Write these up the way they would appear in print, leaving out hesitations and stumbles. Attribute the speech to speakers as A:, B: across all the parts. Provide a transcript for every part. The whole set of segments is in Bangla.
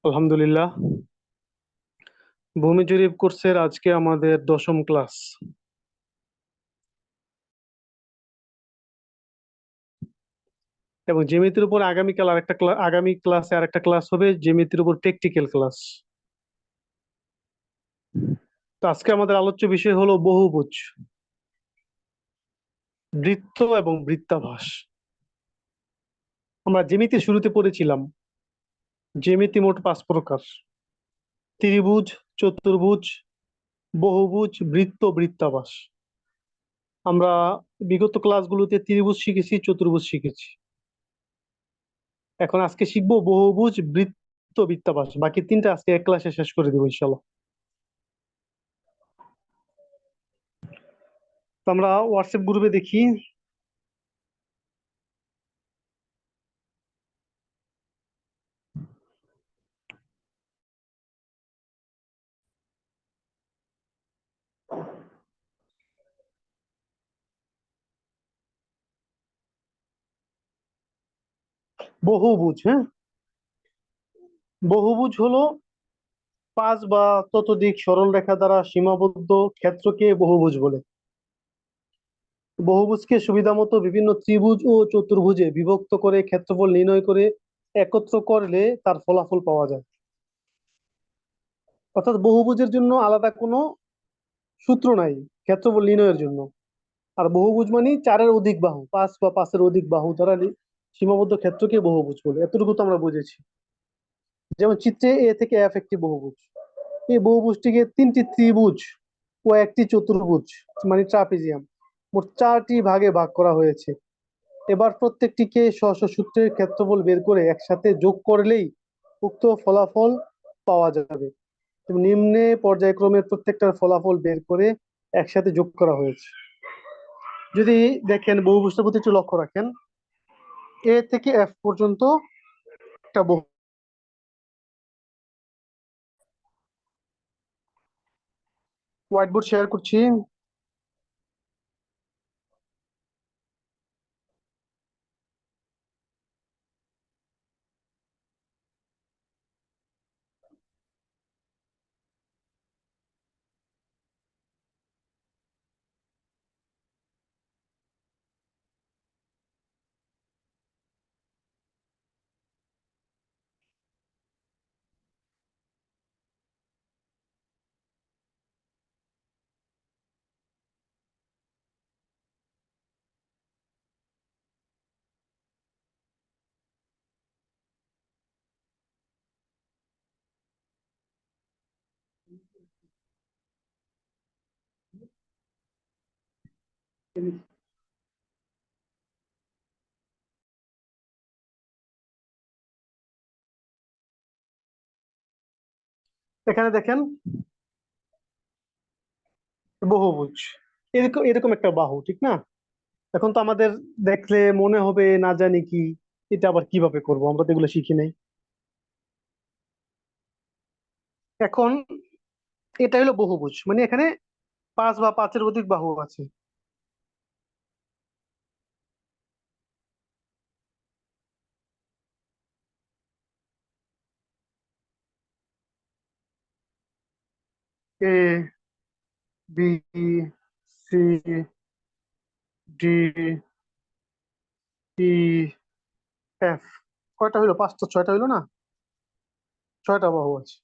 A: আলহামদুলিল্লাহ। ভূমি জরিপ কোর্সের আজকে আমাদের 10ম ক্লাস এবং জ্যামিতির উপর আগামীকাল আরেকটা ক্লাস, আগামী ক্লাসে আরেকটা ক্লাস হবে জ্যামিতির উপর প্র্যাকটিক্যাল ক্লাস। তো আজকে আমাদের আলোচ্য বিষয় হলো বহুভুজ, বৃত্ত এবং বৃত্তাভাস। আমরা জ্যামিতির শুরুতে পড়েছিলাম জ্যামিতি মোট 5 প্রকার: ত্রিভুজ, চতুর্ভুজ, বহুভুজ, বৃত্ত, বৃত্তাভাস। আমরা বিগত ক্লাসগুলোতে ত্রিভুজ শিখেছি, চতুর্ভুজ শিখেছি। এখন আজকে শিখবো বহুভুজ, বৃত্ত, বৃত্তাভাস। বাকি তিনটা আজকে এক ক্লাসে শেষ করে দেবো ইনশাল্লাহ। তো আমরা হোয়াটসঅ্যাপ গ্রুপে দেখি বহুভুজ। হ্যাঁ, বহুভুজ হলো 5 বা ততোধিক সরল রেখা দ্বারা সীমাবদ্ধ ক্ষেত্রকে বহুভুজ বলে। বহুভুজকে সুবিধামতো বিভিন্ন ত্রিভুজ ও চতুর্ভুজে বিভক্ত করে ক্ষেত্রফল নির্ণয় করে একত্র করলে তার ফলাফল পাওয়া যায়। অর্থাৎ বহুভুজের জন্য আলাদা কোনো সূত্র নাই ক্ষেত্রফল নির্ণয়ের জন্য। আর বহুভুজ মানে 4-এর অধিক বাহু, 5 বা 5-এর অধিক বাহু দ্বারা সীমাবদ্ধ ক্ষেত্রকে বহুভুজ বলে। এতটুকু তো আমরা বুঝেছি। যেমন চিত্রে এ থেকে এফ একটি বহুভুজ। এই বহুভুজটিকে 3টি ত্রিভুজ ও একটি চতুর্ভুজ মানে ট্রাপিজিয়াম মোট 4টি ভাগে ভাগ করা হয়েছে। এবার প্রত্যেকটিকে স্ব স্ব সূত্রের ক্ষেত্রফল বের করে একসাথে যোগ করলেই উক্ত ফলাফল পাওয়া যাবে। নিম্নে পর্যায়ক্রমের প্রত্যেকটার ফলাফল বের করে একসাথে যোগ করা হয়েছে। যদি দেখেন বহুভুজটার প্রতি একটু লক্ষ্য রাখেন, এ থেকে এফ পর্যন্ত একটা বহু। হোয়াইট বোর্ড শেয়ার করছি। এখানে দেখেন বহুভুজ, এরকম এরকম একটা বাহু, ঠিক না? এখন তো আমাদের দেখলে মনে হবে না জানি কি, এটা আবার কিভাবে করব, আমরা তো এগুলো শিখি নাই। এখন এটা হলো বহুভুজ, মানে এখানে 5 বা 5-এর অধিক বাহু আছে। এ, বি, সি, ডি, ই, এফ। কয়টা হইলো? 5টা 6টা হইলো না? 6টা বাহু আছে।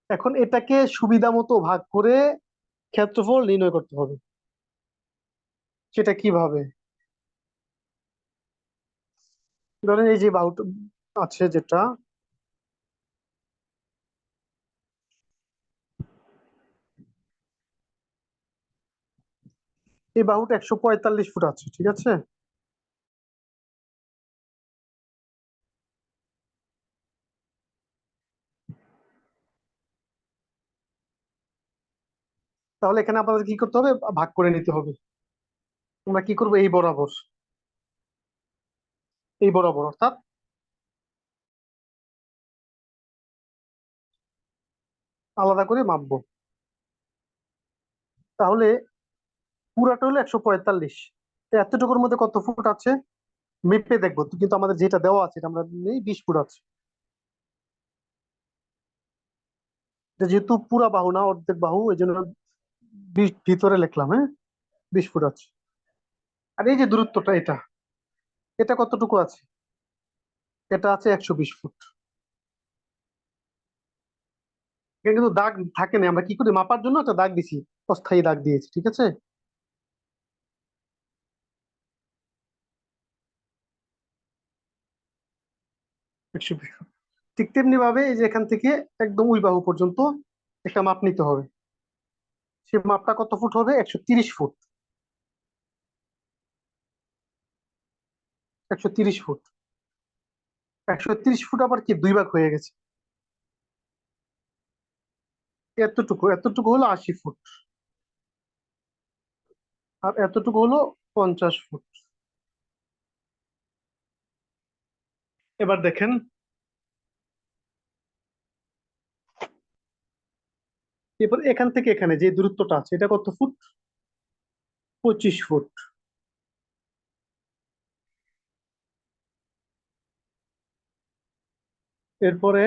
A: এখন এটাকে সুবিধা মতো ভাগ করে ক্ষেত্রফল নির্ণয় করতে হবে। সেটা কিভাবে? ধরেন এই যে বাহুটা আছে, যেটা এই বাহুটা 145 ফুট আছে, ঠিক আছে? তাহলে এখানে আপনাদের কি করতে হবে? ভাগ করে নিতে হবে। আমরা কি করবো? এই বরাবর, এই বরাবর অর্থাৎ আলাদা করে মাপবো। তাহলে পুরাটা হলো 145। তো এতটুকুর মধ্যে কত ফুট আছে মেপে দেখবো তো, কিন্তু আমাদের যেটা দেওয়া আছে এটা আমরা নেই, 20 ফুট আছে। এটা যেহেতু পুরা বাহু না, অর্ধেক বাহু, এই জন্য 20 ভিতরে লিখলাম, হ্যাঁ, 20 ফুট আছে। আর এই যে দূরত্বটা, এটা এটা কতটুকু আছে? এটা আছে 120 ফুট। এখানে কিন্তু দাগ থাকে না, আমরা কি করি মাপার জন্য একটা দাগ দিছি, অস্থায়ী দাগ দিয়েছি, ঠিক আছে। 120 ফুট। ঠিক তেমনি ভাবে এই যে এখান থেকে একদম ওই বাহু পর্যন্ত একটা মাপ নিতে হবে। সে মাপটা কত ফুট হবে? 130 ফুট। 130 ফুট। 130 ফুট আবার কি দুই ভাগ হয়ে গেছে? এতটুকু এতটুকু হলো 80 ফুট। আর এতটুকু হলো 50 ফুট। এবার দেখেন, এরপর এখান থেকে এখানে যে দূরত্বটা আছে এটা কত ফুট? 25 ফুট। এরপরে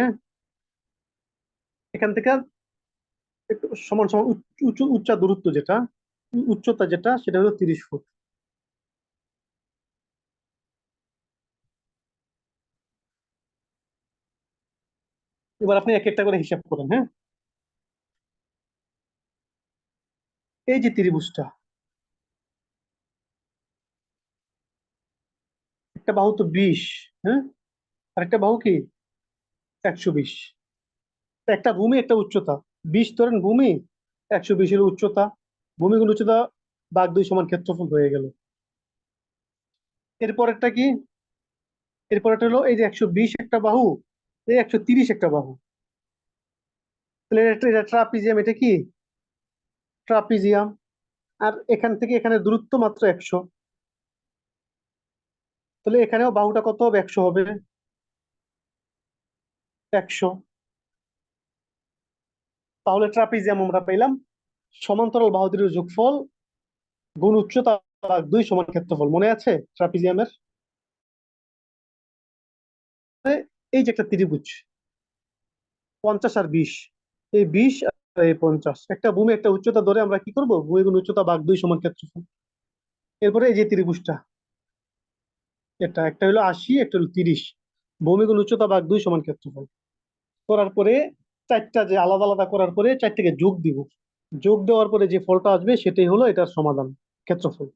A: এখান থেকে একটু সমান সমান উচ্চতা দূরত্ব যেটা, উচ্চতা যেটা, সেটা হলো 30 ফুট। এবার আপনি এক একটা করে হিসাব করেন, হ্যাঁ। এই যে ত্রিভুজটা, একটা বাহু তো 20, হ্যাঁ, আর একটা বাহু কি 120। একটা ভূমি একটা উচ্চতা, 20 ধরেন ভূমি, 120 হলো উচ্চতা। ভূমি গুণ উচ্চতা ভাগ 2 সমান ক্ষেত্রফল হয়ে গেল। এরপর একটা কি, এরপর একটা হলো এই যে 120 একটা বাহু, এই 130 একটা বাহু। তাহলে এটা ট্রাপিজিয়াম, এটা কি ট্রাপিজিয়াম। আর এখান থেকে এখানে দূরত্ব মাত্র 100। তাহলে এখানেও বাহুটা কত হবে? 100 হবে। 100। তাহলে ট্রাপিজিয়াম আমরা পেলাম সমান্তরাল বাহু দুটির যোগফল গুণ উচ্চতা ভাগ 2 সমান ক্ষেত্রফল। মনে আছে ট্রাপিজিয়ামের? এই যে একটা ত্রিভুজ, 50 আর 20, এই 20 আর এই 50, একটা ভূমি একটা উচ্চতা ধরে আমরা কি করব, ভূমি গুণ উচ্চতা ভাগ 2 সমান ক্ষেত্রফল। এরপরে এই যে ত্রিভুজটা, এটা একটা হলো 80, একটা হলো 30, ভূমি গুণ উচ্চতা ভাগ 2 সমান ক্ষেত্রফল। করার পরে চারটা যে আলাদা আলাদা করার পরে চারটাকে যোগ দিব। যোগ দেওয়ার পরে যে ফলটা আসবে সেটাই হলো এটার সমাধান, ক্ষেত্রফল।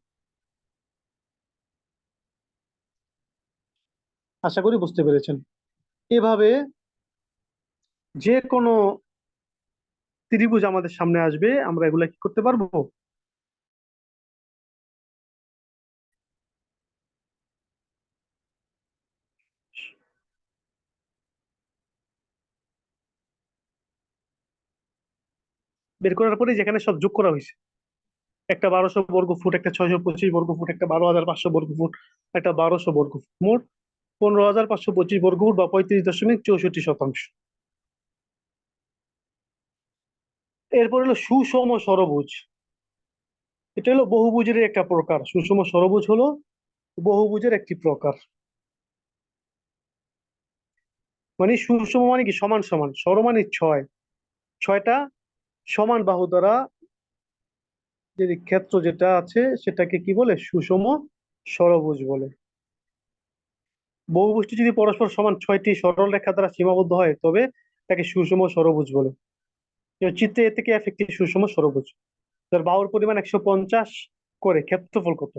A: আশা করি বুঝতে পেরেছেন। এভাবে যে কোনো ত্রিভুজ আমাদের সামনে আসবে, আমরা এগুলা কি করতে পারবো? বের করার পরে যেখানে সব যোগ করা হয়েছে, একটা 1200 বর্গ ফুট, একটা 625 বর্গ ফুট, একটা 12,500 বর্গ ফুট, একটা 1200 বর্গ ফুট, মোট 15,525 বর্গ ফুট বা 35.64%। এরপর হলো সুষম ষড়ভুজ। এটা হলো বহুভুজের একটা প্রকার। সুষম ষড়ভুজ হলো বহুভুজের একটি প্রকার। মানে সুষম মানে কি, সমান সমান, সর মানে 6, 6টা সমান বাহু দ্বারা যে ক্ষেত্র যেটা আছে সেটাকে কি বলে? সুষম ষড়ভুজ বলে। বহুভুজটি যদি পরস্পর সমান 6টি সরল রেখা দ্বারা সীমাবদ্ধ হয় তবে তাকে সুষম ষড়ভুজ বলে। চিত্রে এ থেকে একটি সুষম ষড়ভুজ, যার বাহুর পরিমাণ 150 করে, ক্ষেত্রফল কত?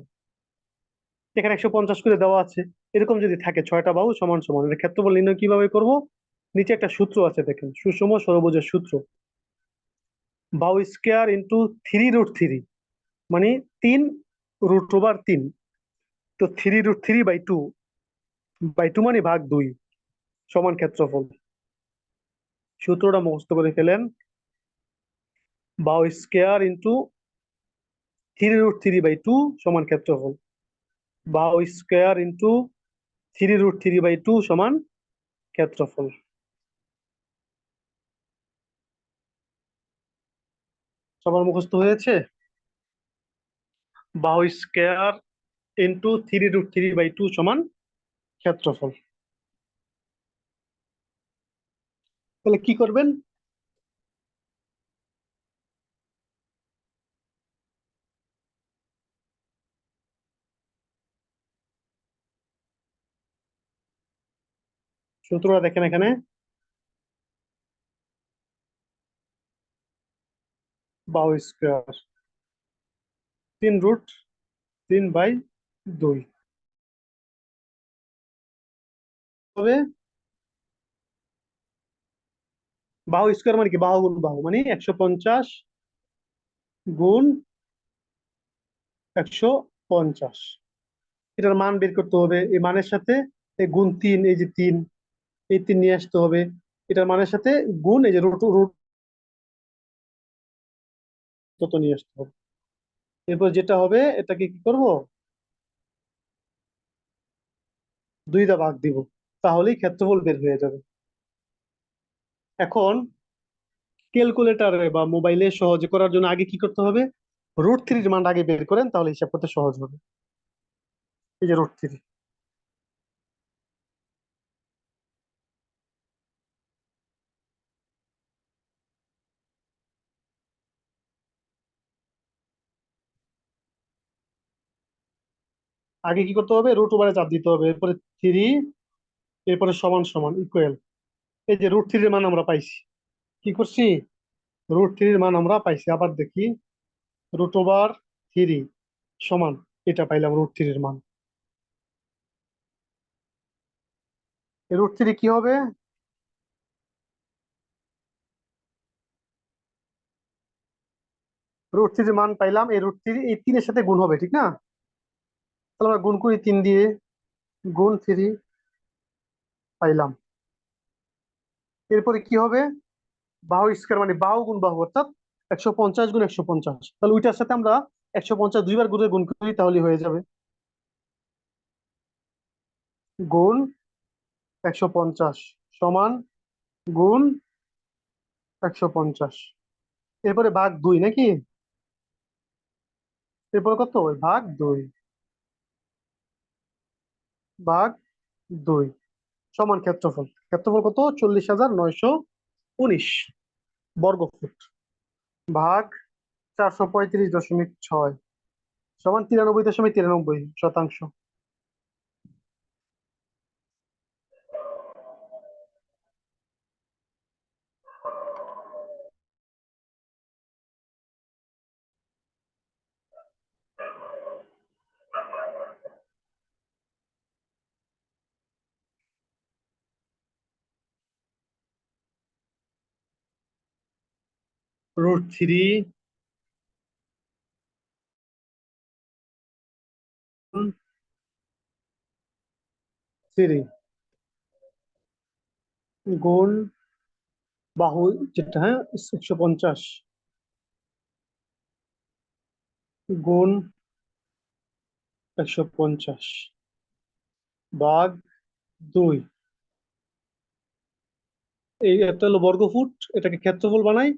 A: এখানে 150 করে দেওয়া আছে। এরকম যদি থাকে 6টা বাহু সমান সমান, এর ক্ষেত্রফল নির্ণয় কিভাবে করব? নিচে একটা সূত্র আছে, দেখেন, সুষম ষড়ভুজের সূত্র। বাহু স্কোয়ার ইন্টু 3√3, মানে 3√3। তো 3√3/2, বাই টু মানে ভাগ 2, সমান ক্ষেত্রফল। সূত্রটা মুখস্থ করে ফেলেন। বাহু স্কোয়ার ইন্টু 3√3/2 সমান ক্ষেত্রফল। বাহু স্কোয়ার ইন্টু 3√3/2 সমান ক্ষেত্রফল। সবার মুখস্থ হয়েছে? বাহু স্কোয়ার ইন্টু 3√3/2 সমান ক্ষেত্রফল। তাহলে কি করবেন? সূত্রটা দেখেন এখানে, বাহু স্কোয়ার 3√3/2 হবে। বাহু স্কোয়ার মানে কি, বাহু গুণ বাহু মানে 150 গুণ 150। এটার মান বের করতে হবে, এই মানের সাথে এই গুণ 3, এই যে 3, এই 3 নিয়ে আসতে হবে। এটার মানের সাথে গুণ এই যে রুট রুট তত নিয়ে আসতে হবে। এরপর যেটা হবে এটাকে কি করব, 2 দা ভাগ দিব, তাহলেই ক্ষেত্রফল বের হয়ে যাবে। এখন ক্যালকুলেটারে বা মোবাইলে সহজে করার জন্য আগে কি করতে হবে, √3 মান আগে বের করেন, তাহলে হিসাব করতে সহজ হবে। এই যে √3, আগে কি করতে হবে, রুট ওভারে চাপ দিতে হবে, এরপরে 3, এরপরে সমান সমান ইকুয়াল। এই যে √3 এর মান আমরা পাইছি, কি করছি, √3 এর মান আমরা পাইছি। আবার দেখি, √3 সমান, এটা পাইলাম √3 এর মান। এই √3 কি হবে, √3 এর মান পাইলাম, এই √3 এই 3 এর সাথে গুণ হবে, ঠিক না? তাহলে আমরা গুণ করি 3 দিয়ে, গুণ 3 পাইলাম। এরপরে কি হবে, বাহু স্কয়ার মানে বাহু গুণ বাহু, অর্থাৎ 150 গুণ 150। তাহলে ওইটার সাথে আমরা 150 দুইবার গুণ করি, তাহলে হয়ে যাবে গুণ 150 সমান গুণ 150। এরপরে ভাগ 2 নাকি, এরপরে কত, ওই ভাগ 2, ভাগ 2 সমান ক্ষেত্রফল। ক্ষেত্রফল কত, 40,919 বর্গফুট, ভাগ 435.6 সমান 93.93% √3 3 গুণ বাহু, যেটা হ্যাঁ 150 গুণ 150 ভাগ 2। এই একটা হলো বর্গফুট, এটাকে ক্ষেত্রফল বানাই,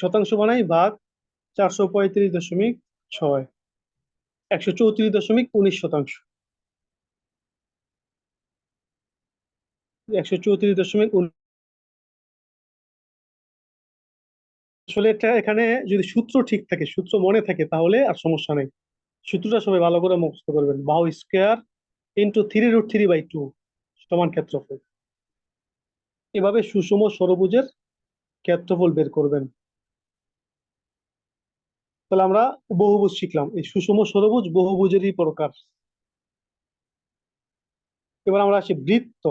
A: শতাংশ বানাই, ভাগ 435.6, 134.19%। 134.19। আসলে এটা এখানে যদি সূত্র ঠিক থাকে, সূত্র মনে থাকে, তাহলে আর সমস্যা নেই। সূত্রটা সবাই ভালো করে মুখস্থ করবেন, বাহু স্কোয়ার ইন্টু 3√3/2 সমান ক্ষেত্রফল। এভাবে সুষম ষড়ভুজের ক্ষেত্রফল বের করবেন। তাহলে আমরা বহুভুজ শিখলাম, এই সুষম ষড়ভুজ বহুভুজেরই প্রকার। এবার আমরা আসি বৃত্ত।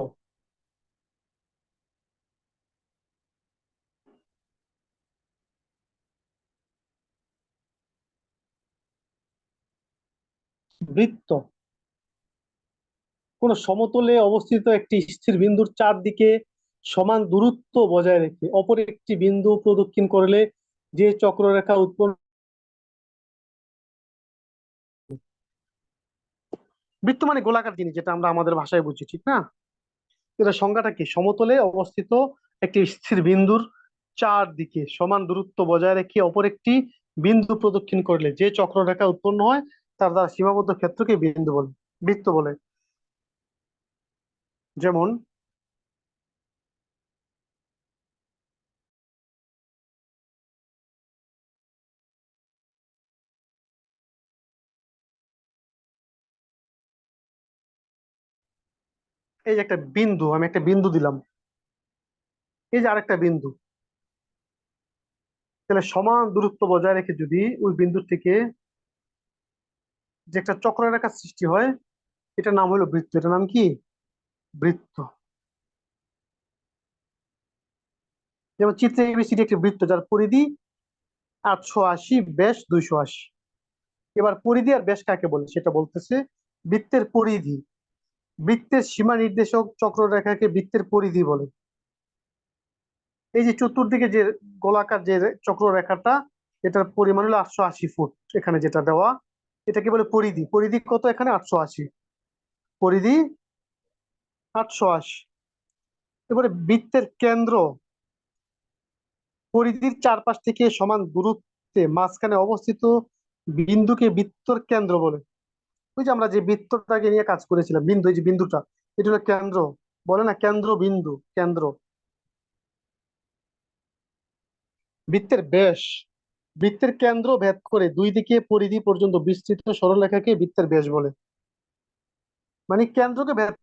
A: বৃত্ত কোন সমতলে অবস্থিত একটি স্থির বিন্দুর চারদিকে সমান দূরত্ব বজায় রেখে অপর একটি বিন্দু প্রদক্ষিণ করলে যে চক্ররেখা উৎপন্ন। বৃত্ত মানে গোলাকার জিনিস, যেটা আমরা আমাদের ভাষায় বুঝি, ঠিক না? এটা সংজ্ঞাটা কি, সমতলে অবস্থিত একটি স্থির বিন্দুর চারদিকে সমান দূরত্ব বজায় রেখে অপর একটি বিন্দু প্রদক্ষিণ করলে যে চক্ররেখা উৎপন্ন হয় তার দ্বারা সীমাবদ্ধ ক্ষেত্রকে বিন্দু বলে, বৃত্ত বলে। যেমন এই যে একটা বিন্দু, আমি একটা বিন্দু দিলাম, এই যে আরেকটা বিন্দু, তাহলে সমান দূরত্ব বজায় রেখে যদি ওই বিন্দু থেকে যে একটা চক্ররেখা সৃষ্টি হয়, এটার নাম হলো বৃত্ত। এটার নাম কি? বৃত্ত। যেমন চিত্রে এবিসিডি একটি বৃত্ত যার পরিধি 880, ব্যাস 280। এবার পরিধি আর ব্যাস কাকে বলে সেটা বলতেছে। বৃত্তের পরিধি, বৃত্তের সীমা নির্দেশক চক্ররেখাকে বৃত্তের পরিধি বলে। এই যে চতুর্দিকে যে গোলাকার যে চক্ররেখাটা, এটার পরিমাণ হলো 880 ফুট, এখানে যেটা দেওয়া, এটাকে বলে পরিধি। পরিধি কত এখানে? 880। পরিধি 880। এবারে বৃত্তের কেন্দ্র, পরিধির চারপাশ থেকে সমান দূরত্বে মাঝখানে অবস্থিত বিন্দুকে বৃত্তর কেন্দ্র বলে। ওই যে আমরা যে বৃত্তটাকে নিয়ে কাজ করেছিলাম, বিন্দু, এই যে বিন্দুটা, এটা হলো কেন্দ্র। বলে না কেন্দ্র বিন্দু, কেন্দ্র। বৃত্তের ব্যাস, বৃত্তের কেন্দ্র ভেদ করে দুই দিকে পরিধি পর্যন্ত বিস্তৃত সরলরেখাকে বৃত্তের ব্যাস বলে। মানে কেন্দ্রকে ভেদ,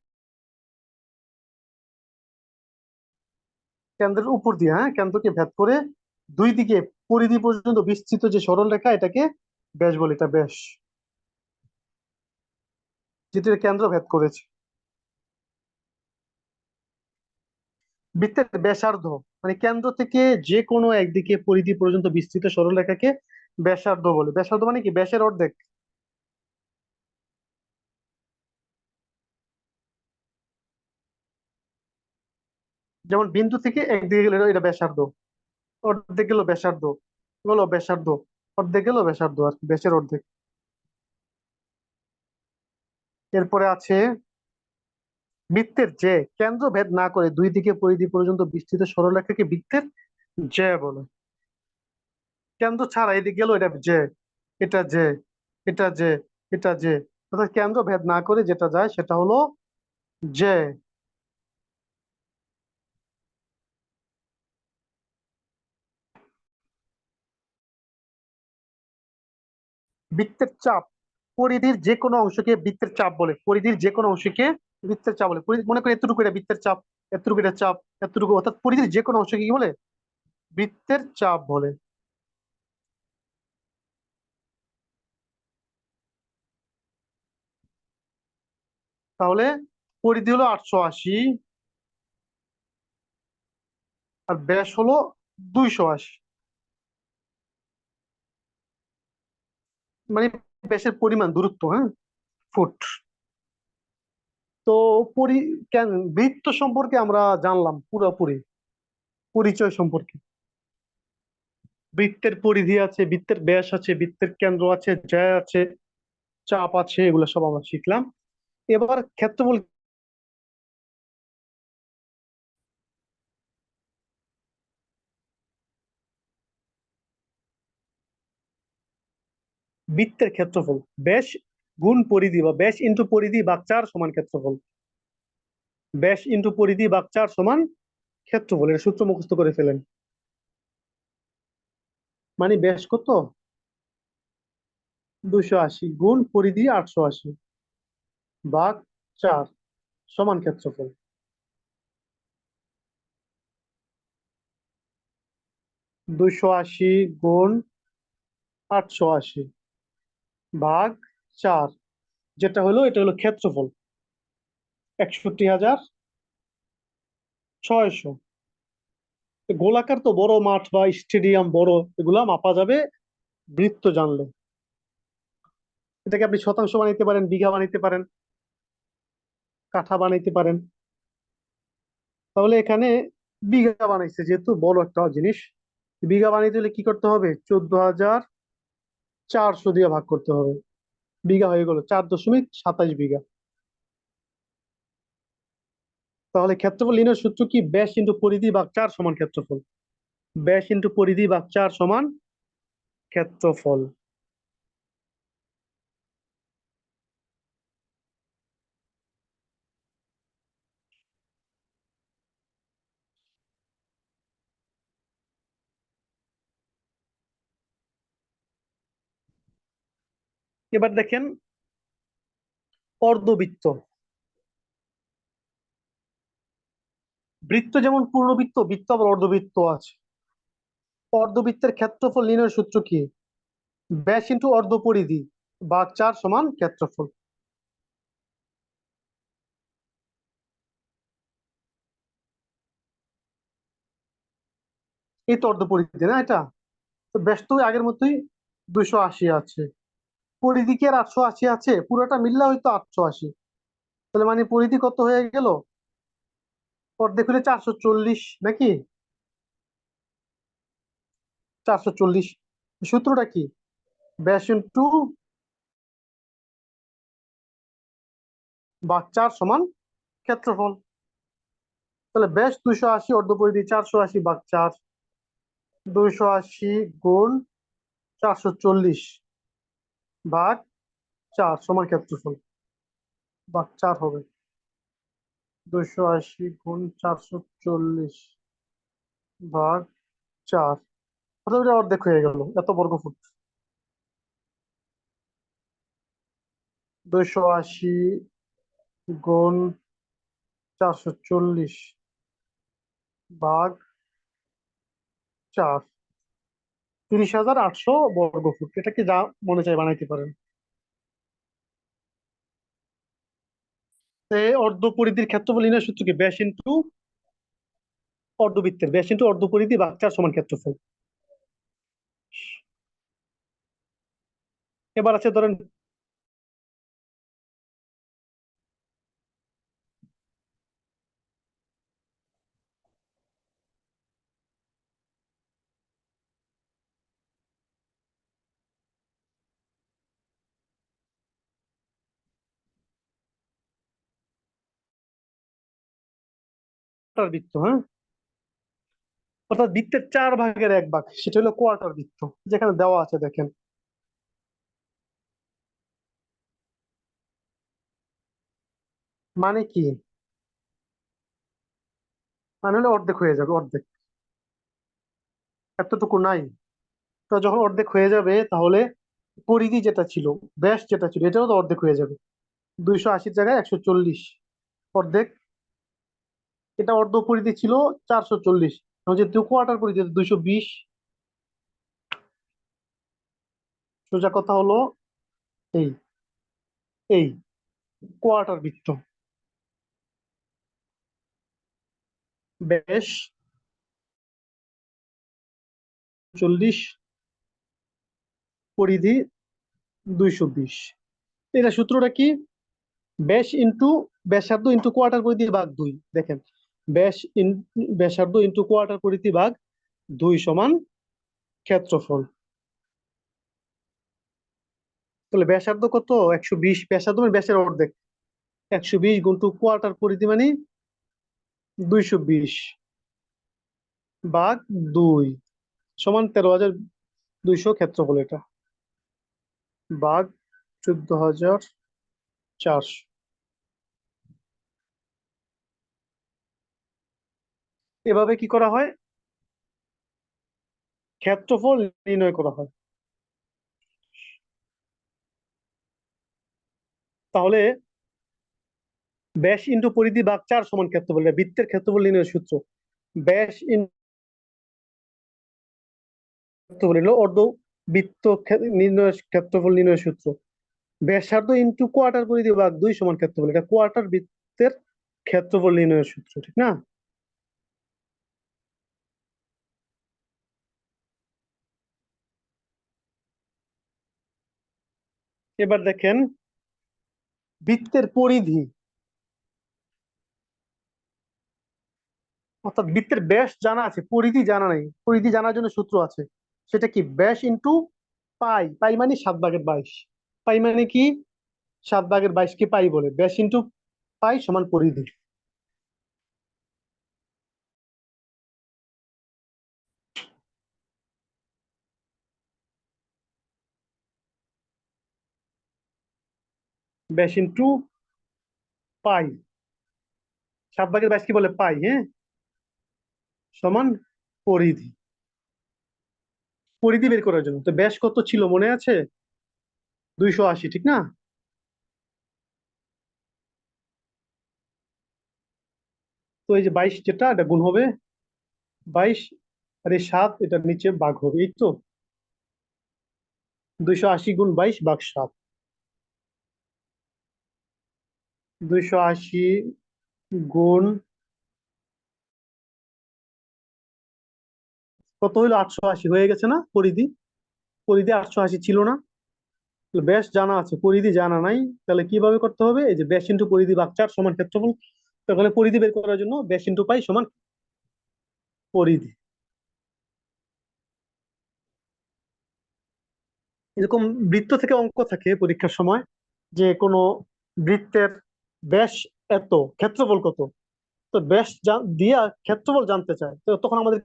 A: কেন্দ্রের উপর দিয়ে, হ্যাঁ, কেন্দ্রকে ভেদ করে দুই দিকে পরিধি পর্যন্ত বিস্তৃত যে সরল রেখা, এটাকে ব্যাস বলে। এটা ব্যাস, যেটা কেন্দ্র ভেদ করেছে। বৃত্তের ব্যাসার্ধ, মানে কেন্দ্র থেকে যে কোনো একদিকে পরিধি পর্যন্ত বিস্তৃত সরল রেখাকে ব্যাসার্ধ বলে। ব্যাসার্ধ মানে কি? ব্যাসের অর্ধেক। যেমন বিন্দু থেকে একদিকে গেলে এটা ব্যাসার্ধ, অর্ধেক গেল ব্যাসার্ধ, গেল ব্যাসার্ধ, অর্ধেক গেল ব্যাসার্ধ, আর কি, ব্যাসের অর্ধেক। এরপরে আছে বৃত্তের যে কেন্দ্র ভেদ না করে দুই দিকে পরিধি পর্যন্ত বিস্তৃত সরলরেখাকে বৃত্তের যে বলে। কেন্দ্র ছাড়া এদিকে গেল এটা যে, এটা যে, এটা যে, এটা যে, অর্থাৎ কেন্দ্র ভেদ না করে যেটা যায় সেটা হলো যে। বৃত্তের চাপ, পরিধির যে কোনো অংশকে বৃত্তের চাপ বলে। পরিধির যে কোনো অংশকে বৃত্তের চাপ বলে। মনে করি এতটুকু এটা বৃত্তের চাপ, এতটুকু এটা চাপ, এতটুকু, অর্থাৎ পরিধির যে কোনো অংশকে কি বলে? বৃত্তের চাপ বলে। তাহলে পরিধি হলো 880, আর ব্যাস হলো 280। মানে ব্যাসের পরিমাণ, দূরত্ব, হ্যাঁ, ফুট। তো পরি কেন বৃত্ত সম্পর্কে আমরা জানলাম পুরোপুরি, পরিচয় সম্পর্কে। বৃত্তের পরিধি আছে, বৃত্তের ব্যাস আছে, বৃত্তের কেন্দ্র আছে, জ্যা আছে, চাপ আছে, এগুলো সব আমরা শিখলাম। এবার ক্ষেত্রফল। বৃত্তের ক্ষেত্রফল, ব্যাস গুণ পরিধি, বা ব্যাস ইন্টু পরিধি ভাগ 4 সমান ক্ষেত্রফল। ব্যাস ইন্টু পরিধি ভাগ 4 সমান ক্ষেত্রফল। এর সূত্র মুখস্থ করে ফেলেন। মানে ব্যাস কত? 280 গুণ পরিধি 880 ভাগ 4 সমান ক্ষেত্রফল। 280 গুণ 880 ভাগ 4, যেটা হলো, এটা হলো ক্ষেত্রফল, 61,600। গোলাকার তো বড় মাঠ বা স্টেডিয়াম বড়, এগুলা মাপা যাবে বৃত্ত জানলে। এটাকে আপনি শতাংশ বানাইতে পারেন, বিঘা বানাইতে পারেন, কাঠা বানাইতে পারেন। তাহলে এখানে বিঘা বানাইছে, যেহেতু বড় একটা জিনিস, বিঘা বানাইতে হলে কি করতে হবে? 14,400 দিয়ে ভাগ করতে হবে। বিঘা হয়ে গেল 4.27 বিঘা। তাহলে ক্ষেত্রফল নির্ণয়ের সূত্র কি? ব্যাস ইন্টু পরিধি ভাগ 4 সমান ক্ষেত্রফল। ব্যাস ইন্টু পরিধি ভাগ 4 সমান ক্ষেত্রফল। এবার দেখেন অর্ধবৃত্ত। বৃত্ত যেমন পূর্ণবৃত্ত, বৃত্ত আবার অর্ধবৃত্ত আছে। অর্ধবৃত্তের ক্ষেত্রফল নির্ণয়ের সূত্র কি? ব্যাস ইন্টু অর্ধ পরিধি ভাগ 4 সমান ক্ষেত্রফল। এই তো অর্ধ পরিধি না এটা? তো ব্যাস তো আগের মতোই 280 আছে। পরিধি কি আর 880 আছে? পুরোটা মিললে হয়তো 880। তাহলে মানে পরিধি কত হয়ে গেল? অর্ধেক হলে 440 নাকি? 440। সূত্রটা কি? ব্যাস ইন্টু ভাগ 4 সমান ক্ষেত্রফল। তাহলে ব্যাস 280, অর্ধপরিধি 480 ভাগ 4, 280 গুণ 440 ভাগ 4 সমান ক্ষেত্রফল। ভাগ 4 হবে। 280 গুণ 440 ভাগ 4, অর্থাৎ এটা অর্ধেক হয়ে গেল, এত বর্গফুট। 280 গুণ 440 ভাগ 4, 30,800 বর্গফুট। এটাকে যা মনে চায় বানাইতে পারেন। অর্ধ পরিধির ক্ষেত্রফল নির্ণয়ের সূত্র কি? ব্যাস ইন্টু অর্ধবৃত্তের ব্যাস ইন্টু অর্ধ পরিধি ভাগ 4 সমান ক্ষেত্রফল। এবার আছে ধরেন কোয়ার্টার বৃত্ত, হ্যাঁ? অর্থাৎ বৃত্তের 4 ভাগের 1 ভাগ, সেটা হলো কোয়ার্টার বৃত্ত, যেখানে দেওয়া আছে দেখেন। মানে কি? মানে হলে অর্ধেক হয়ে যাবে, অর্ধেক। এতটুকু নাই। তো যখন অর্ধেক হয়ে যাবে তাহলে পরিধি যেটা ছিল, ব্যাস যেটা ছিল, এটাও তো অর্ধেক হয়ে যাবে। 280 জায়গায় 140, অর্ধেক। এটা অর্ধ পরিধি ছিল 440, যেহেতু কোয়ার্টার পরিধি 220। সোজা কথা হলো এই এই কোয়ার্টার বৃত্ত, ব্যাস 40, পরিধি 220। এটা সূত্রটা কি? ব্যাস ইন্টু ব্যাসার্ধ ইন্টু কোয়ার্টার পরিধি ভাগ 2, দেখেন। ব্যাস ব্যাসার্ধ ইন্টু কোয়ার্টার পরিধি ভাগ 2 সমান ক্ষেত্রফল। তাহলে ব্যাসার্ধ কত? 120। ব্যাসার্ধ মানে ব্যাসের অর্ধেক। 120 গুণটু কোয়ার্টার পরিধি মানে 220 ভাগ 2 সমান 13,200 ক্ষেত্রফল এটা, ভাগ 14,400। এভাবে কি করা হয়? ক্ষেত্রফল নির্ণয় করা হয়। তাহলে ব্যাস ইন্টু পরিধি ভাগ 4 সমান ক্ষেত্রফল, এটা বৃত্তের ক্ষেত্রফল নির্ণয়ের সূত্র। ব্যাস ক্ষেত্রফল হলো অর্ধবৃত্ত নির্ণয়ের ক্ষেত্রফল নির্ণয়ের সূত্র। ব্যাসার্ধ ইন্টু কোয়ার্টার পরিধি ভাগ 2 সমান ক্ষেত্রফল, এটা কোয়ার্টার বৃত্তের ক্ষেত্রফল নির্ণয়ের সূত্র, ঠিক না? এবার দেখেন বৃত্তের পরিধি, অর্থাৎ বৃত্তের ব্যাস জানা আছে, পরিধি জানা নাই। পরিধি জানার জন্য সূত্র আছে। সেটা কি? ব্যাস ইন্টু পাই। পাই মানে 7/22। পাই মানে কি? 7/22 কে পাই বলে। ব্যাস ইন্টু পাই সমান পরিধি। ব্যাস ইন্টু পাই, 7/22 কি বলে? পাই, হ্যাঁ, সমান পরিধি। পরিধি বের করার জন্য তো ব্যাস কত ছিল মনে আছে? 280, ঠিক না? তো এই যে 22 যেটা এটা গুণ হবে 22, আর এই 7 এটার নিচে ভাগ হবে, এই তো। 280 গুণ 22 ভাগ 7। 280 গুণ কত হইলো? 880 হয়ে গেছে না পরিধি? পরিধি 880 ছিল না? তাহলে ব্যাস জানা আছে, পরিধি জানা নাই। তাহলে কিভাবে করতে হবে? এই যে ব্যাস ইন্টু পরিধি ভাগ 4 সমান ক্ষেত্রফল। তাহলে পরিধি বের করার জন্য ব্যাস ইন্টু পাই সমান পরিধি। এরকম বৃত্ত থেকে অঙ্ক থাকে পরীক্ষার সময়, যে কোনো বৃত্তের ব্যাস এত, ক্ষেত্রফল কত। তো ব্যাস দিয়া ক্ষেত্রফল জানতে চায়, তো তখন আমাদের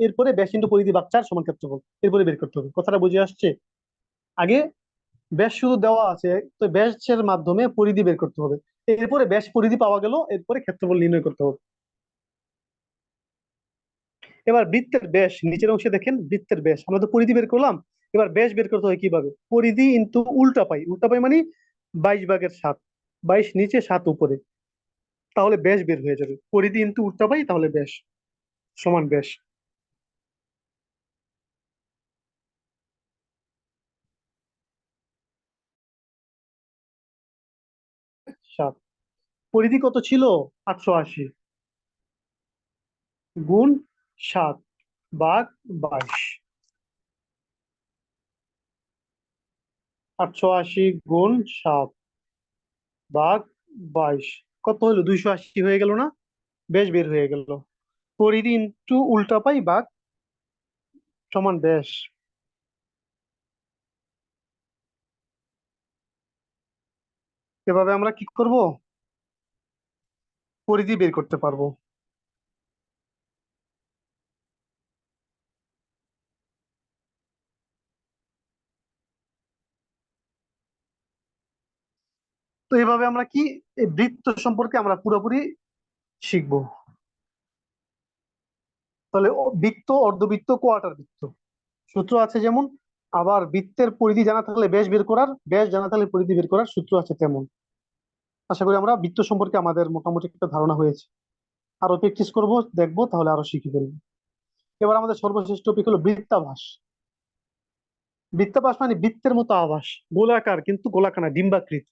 A: এরপরে ব্যাস ইন্টু পরিধি ভাগ 4 সমান ক্ষেত্রফল এরপরে বের করতে হবে। কথাটা বুঝে আসছে? আগে ব্যাস শুধু দেওয়া আছে, তো ব্যাসের মাধ্যমে পরিধি বের করতে হবে। এরপরে ব্যাস পরিধি পাওয়া গেল, এরপরে ক্ষেত্রফল নির্ণয় করতে হবে। এবার বৃত্তের ব্যাস নিচের অংশে দেখেন, বৃত্তের ব্যাস আমরা তো পরিধি বের করলাম। এবার ব্যাস বের করতে হয় কিভাবে? পরিধি ইন্টু উল্টা পাই, উল্টা পাই মানে 22/7। 22 নিচে 7 উপরে, তাহলে ব্যাস বের হয়ে যাবে। পরিধি ইন্টু উল্টা পাই, তাহলে ব্যাস সমান ব্যাস। 7। পরিধি কত ছিল? 880 গুণ 7 ভাগ 22। 880 গুণ 7 ভাগ 22 কত হলো? 280 হয়ে গেল না? ব্যাস বের হয়ে গেল। পরিধি ইন্টু উল্টা পাই ভাগ সমান ব্যাস। এভাবে আমরা কি করব? পরিধি বের করতে পারবো। তো এভাবে আমরা কি এই বৃত্ত সম্পর্কে আমরা পুরোপুরি শিখবো। তাহলে বৃত্ত, অর্ধবৃত্ত, কোয়ার্টার বৃত্ত সূত্র আছে যেমন, আবার বৃত্তের পরিধি জানা থাকলে ব্যাস বের করার, ব্যাস জানা থাকলে পরিধি বের করার সূত্র আছে তেমন। আশা করি আমরা বৃত্ত সম্পর্কে আমাদের মোটামুটি একটা ধারণা হয়েছে। আরো প্র্যাকটিস করব, দেখবো, তাহলে আরো শিখে ফেলবো। এবার আমাদের সর্বশেষ টপিক হলো বৃত্তাভাস। বৃত্তাভাস মানে বৃত্তের মতো আভাস, গোলাকার কিন্তু গোলাকার না, ডিম্বাকৃতি।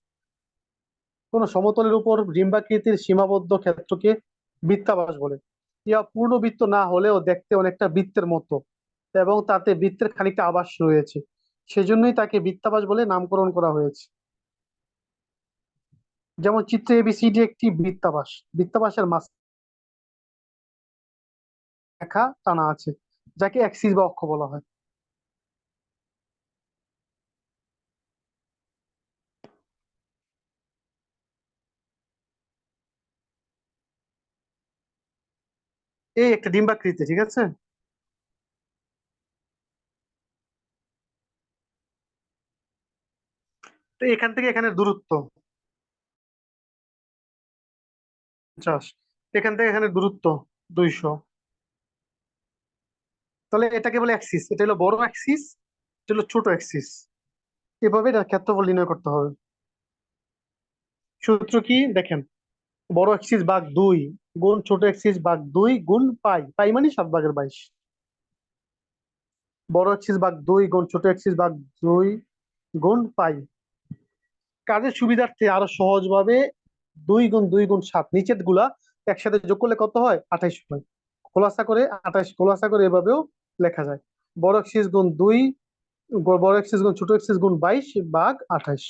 A: কোন সমতলের উপর ডিম্বাকৃতির সীমাবদ্ধ ক্ষেত্রকে বৃত্তাভাস বলে। ইহা পূর্ণ বৃত্ত না হলেও দেখতে অনেকটা বৃত্তের মতো, এবং তাতে বৃত্তের খানিকটা আভাস রয়েছে। সেজন্যই তাকে বৃত্তাভাস বলে নামকরণ করা হয়েছে। যেমন চিত্রে এবিসিডি একটি বৃত্তাভাস। বৃত্তাভাসের মাঝ রেখা টানা আছে, যাকে অ্যাক্সিস বা অক্ষ বলা হয়। এই একটা ডিম্বাকৃতি, ঠিক আছে। তো এখান থেকে এখানের দূরত্ব 50, এখান থেকে এখানের দূরত্ব 200। তাহলে এটাকে বলে অ্যাক্সিস, এটা হলো বড় অ্যাক্সিস, এটা হলো ছোট অ্যাক্সিস। এভাবে এটা ক্ষেত্রফল নির্ণয় করতে হবে। সূত্র কি দেখেন, বড় অ্যাক্সিস ভাগ 2 গুণ ছোট অ্যাক্সিস ভাগ 2 গুণ পাই, পাই মানে 7/22। বড় অ্যাক্সিস ভাগ 2 গুণ ছোট অ্যাক্সিস ভাগ 2 গুণ পাই। কাজের সুবিধার্থে আরো সহজ ভাবে 2 গুণ 2 গুণ 7 নিচের গুলা একসাথে যোগ করলে কত হয়? 28 হয়। খোলাসা করে 28, খোলাসা করে এভাবেও লেখা যায়। বড় অ্যাক্সিস গুণ 2, বড় এক্সিস গুণ ছোট এক্সিস গুণ 22 ভাগ 28,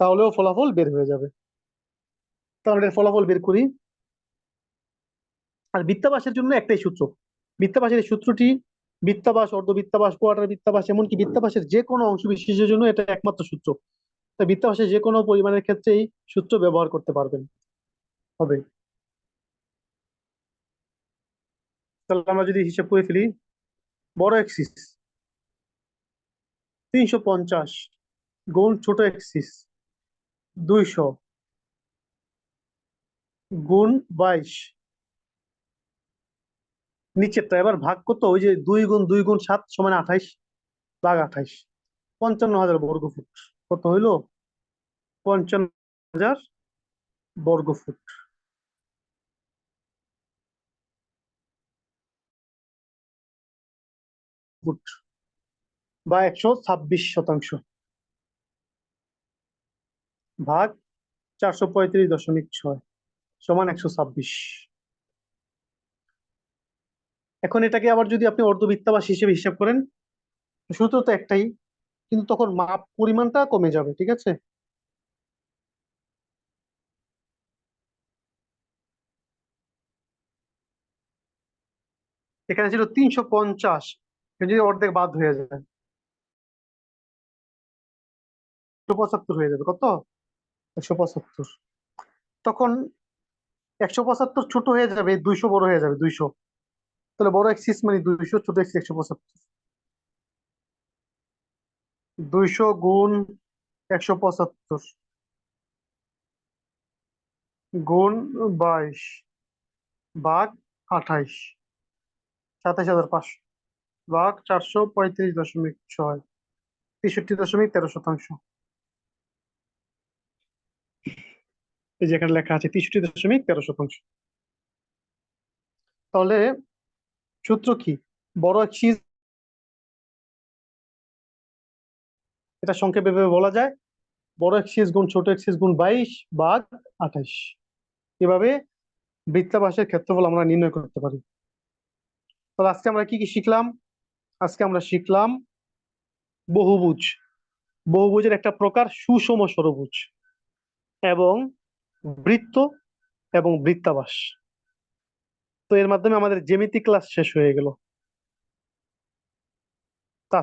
A: তাহলেও ফলাফল বের হয়ে যাবে। তাহলে এর ফলাফল বের করি। আর বৃত্তাবাসের জন্য একটাই সূত্র। বৃত্তাবাসের এই সূত্রটি বৃত্তাবাস, অর্ধবৃত্তাবাস, কোয়ার্টার বৃত্তাবাস, এমনকি বৃত্তাবাসের যে কোনো অংশ বিশেষের জন্য এটা একমাত্র সূত্র। তাই বৃত্তাবাসের যে কোনো পরিমাণের ক্ষেত্রে এই সূত্র ব্যবহার করতে পারবেন, হবে। তাহলে আমরা যদি হিসাব করে ফেলি, বড় এক্সিস 350 গুণ ছোট এক্সিস 200 গুণ 22। নিচেরটা এবার ভাগ কত? ওই যে 2 গুণ 2 গুণ 7 সমান 28 ভাগ 28, 55,000 বর্গ ফুট। কত হইলো? 55,000 বর্গফুট। ফুট বা 126 শতাংশ ভাগ 435.6 সমান 126। এখন এটাকে আবার যদি আপনি অর্ধবৃত্তাংশ হিসেবে হিসাব করেন, সূত্র তো একটাই, কিন্তু তখন মাপ পরিমাণটা কমে যাবে, ঠিক আছে? এখানে ছিল 350, যদি অর্ধেক বাদ হয়ে যায় 175 হয়ে যাবে। কত? 175। তখন 175 ছোট হয়ে যাবে, 200 বড় হয়ে যাবে, 200। তাহলে বড় এক্সিস মানে 200, ছোট এক্সিস 175। 200 গুণ 175 গুণ 22 ভাগ 28, 27,500 ভাগ 435.6, 63.13 শতাংশ। এই যে এখানে লেখা আছে 63.13 শতাংশ। তাহলে সূত্র কি? বড় এক্সিস, এটা সংক্ষেপে এভাবে বলা যায়, বড় এক্সিস গুণ ছোট এক্সিস গুণ 22 ভাগ 28। এভাবে বৃত্তাবাসের ক্ষেত্রফল আমরা নির্ণয় করতে পারি। তাহলে আজকে আমরা কি কি শিখলাম? আজকে আমরা শিখলাম বহুভুজ, বহুভুজের একটা প্রকার সুষম ষড়ভুজ, এবং বৃত্ত এবং বৃত্তাবাস। তো এর মাধ্যমে আমাদের জ্যামিতি ক্লাস শেষ হয়ে গেল। তা